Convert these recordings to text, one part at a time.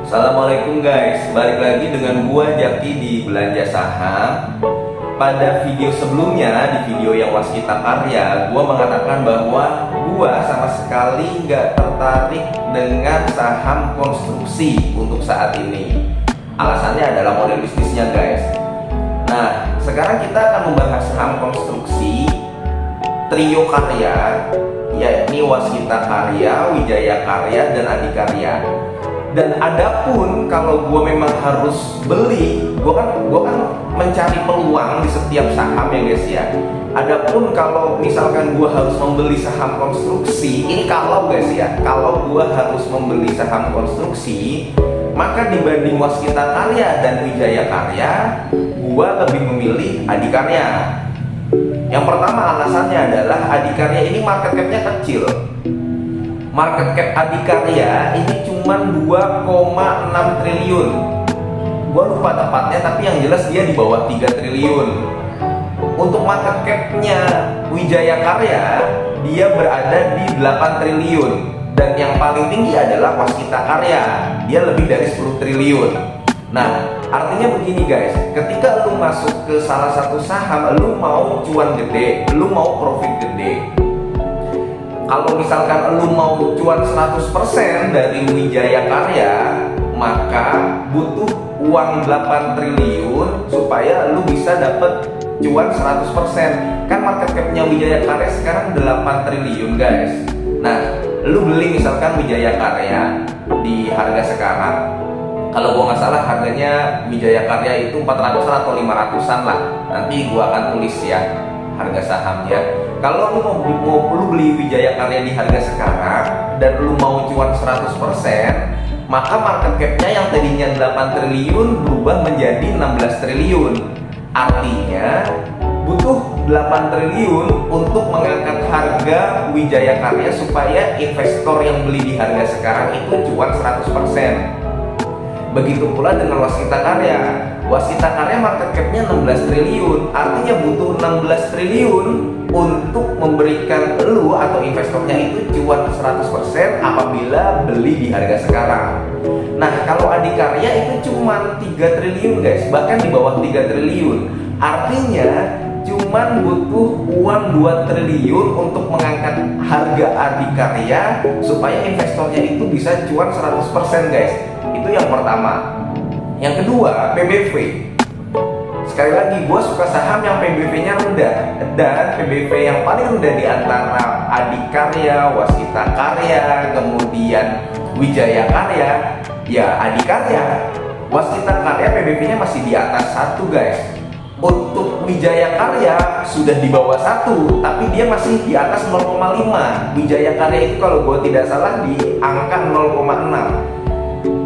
Assalamualaikum guys, balik lagi dengan gua Jaki di Belanja Saham. Pada video sebelumnya, di video yang Waskita Karya, gua mengatakan bahwa gua sama sekali nggak tertarik dengan saham konstruksi untuk saat ini. Alasannya adalah model bisnisnya guys. Nah, sekarang kita akan membahas saham konstruksi trio karya, yakni Waskita Karya, Wijaya Karya, dan Adikarya. Dan adapun kalau gue memang harus beli, gue kan mencari peluang di setiap saham ya guys ya. Adapun kalau misalkan gue harus membeli saham konstruksi, ini kalau guys ya, kalau gue harus membeli saham konstruksi, maka dibanding Waskita Karya dan Wijaya Karya, gue lebih memilih Adikarya. Yang pertama alasannya adalah Adikarya ini market cap-nya kecil. Market cap Adikarya ini cuma 2,6 triliun. Gua lupa tepatnya, tapi yang jelas dia di bawah 3 triliun. Untuk market cap-nya Wijaya Karya, dia berada di 8 triliun. Dan yang paling tinggi adalah Waskita Karya, dia lebih dari 10 triliun. Nah, artinya begini guys, ketika lu masuk ke salah satu saham, lu mau cuan gede, lu mau profit gede. Kalau misalkan lu mau cuan 100% dari Wijaya Karya, maka butuh uang 8 triliun supaya lu bisa dapat cuan 100%. Kan market cap-nya Wijaya Karya sekarang 8 triliun guys. Nah, lu beli misalkan Wijaya Karya di harga sekarang, kalau gua nggak salah harganya Wijaya Karya itu 400-an atau 500-an lah. Nanti gua akan tulis ya harga sahamnya. Kalau lu beli Wijaya Karya di harga sekarang dan lu mau cuan 100%, maka market cap-nya yang tadinya 8 triliun berubah menjadi 16 triliun. Artinya butuh 8 triliun untuk mengangkat harga Wijaya Karya supaya investor yang beli di harga sekarang itu cuan 100%. Begitu pula dengan Waskita Karya. Waskita Karya market cap-nya 16 triliun, artinya butuh 16 triliun untuk memberikan lu atau investornya itu cuan 100% apabila beli di harga sekarang. Nah, kalau Adikarya itu cuma 3 triliun guys, bahkan di bawah 3 triliun. Artinya cuman butuh uang 2 triliun untuk mengangkat harga Adikarya supaya investornya itu bisa cuan 100% guys. Itu yang pertama. Yang kedua, PBV. Sekali lagi, gue suka saham yang PBV-nya rendah. Dan PBV yang paling rendah di antara Adikarya, Waskita Karya, kemudian Wijaya Karya, ya Adikarya. Waskita Karya PBV-nya masih di atas 1 guys. Untuk Wijaya Karya sudah di bawah 1, tapi dia masih di atas 0,5. Wijaya Karya itu kalau gue tidak salah di angka 0,6.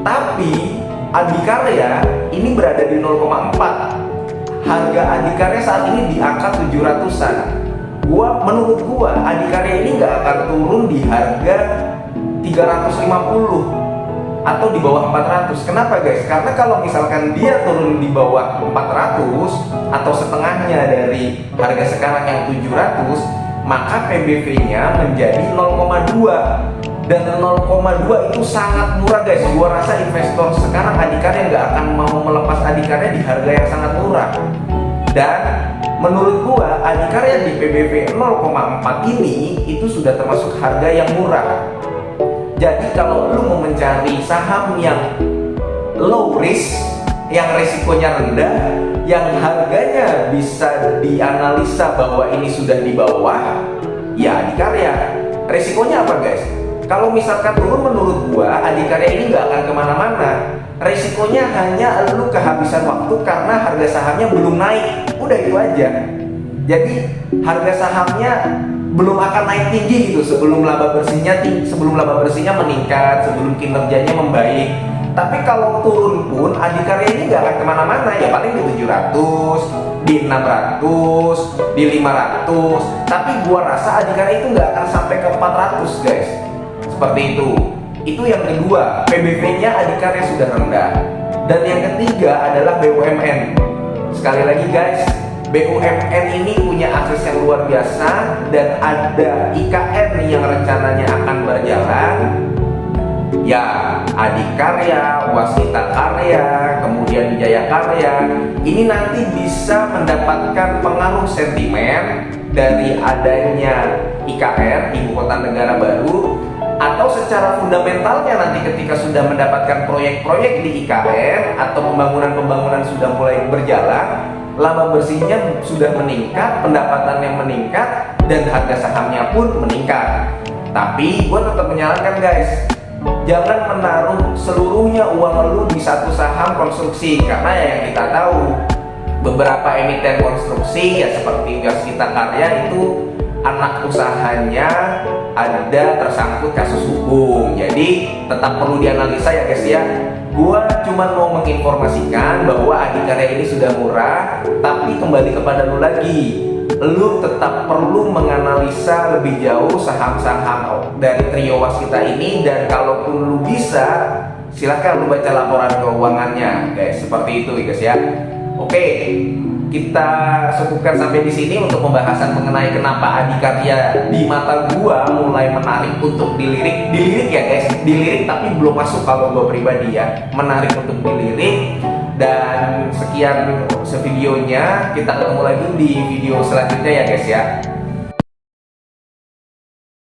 Tapi Adikarya ini berada di 0,4. Harga Adikarya saat ini di angka 700-an. Menurut gua Adikarya ini nggak akan turun di harga 350 atau di bawah 400. Kenapa guys? Karena kalau misalkan dia turun di bawah 400 atau setengahnya dari harga sekarang yang 700, maka PBV-nya menjadi 0,2. Dan 0,2 itu sangat murah guys. Gua rasa investor sekarang Adikarya nggak akan mau melepas Adikarya di harga yang sangat murah. Dan menurut gua Adikarya di PBV 0,4 ini itu sudah termasuk harga yang murah. Jadi kalau lu mau mencari saham yang low risk, yang risikonya rendah, yang harganya bisa dianalisa bahwa ini sudah di bawah, ya Adikarya. Risikonya apa guys? Kalau misalkan turun, menurut gua Adikarya ini nggak akan kemana-mana. Resikonya hanya lu kehabisan waktu karena harga sahamnya belum naik. Udah itu aja. Jadi harga sahamnya belum akan naik tinggi gitu sebelum laba bersihnya meningkat, sebelum kinerjanya membaik. Tapi kalau turun pun Adikarya ini nggak akan kemana-mana, ya paling di 700, di 600, di 500. Tapi gua rasa Adikarya itu nggak akan sampai ke 400 guys. Seperti itu. Itu yang kedua, PBV-nya Adikarya sudah rendah. Dan yang ketiga adalah BUMN. Sekali lagi guys, BUMN ini punya akses yang luar biasa dan ada IKN yang rencananya akan berjalan. Ya, Adikarya, Waskita Karya, kemudian Wijaya Karya, ini nanti bisa mendapatkan pengaruh sentimen dari adanya IKN, Ibu Kota Negara Baru, atau secara fundamentalnya nanti ketika sudah mendapatkan proyek-proyek di IKN atau pembangunan-pembangunan sudah mulai berjalan, laba bersihnya sudah meningkat, pendapatannya meningkat, dan harga sahamnya pun meningkat. Tapi gue tetap menyarankan guys, jangan menaruh seluruhnya uang lu di satu saham konstruksi, karena ya yang kita tahu beberapa emiten konstruksi ya seperti Waskita Karya itu anak usahanya ada tersangkut kasus hukum, jadi tetap perlu dianalisa ya guys ya. Gua cuma mau menginformasikan bahwa Adikarya ini sudah murah, tapi kembali kepada lu lagi, lu tetap perlu menganalisa lebih jauh saham-saham dari trio Waskita ini, dan kalaupun lu bisa, silahkan lu baca laporan keuangannya guys, seperti itu guys ya. Oke, kita cukupkan sampai di sini untuk pembahasan mengenai kenapa Adikarya di mata gua mulai menarik untuk dilirik ya guys, dilirik tapi belum masuk kalau gua pribadi ya, menarik untuk dilirik. Dan sekian sevideonya, kita ketemu lagi di video selanjutnya ya guys ya.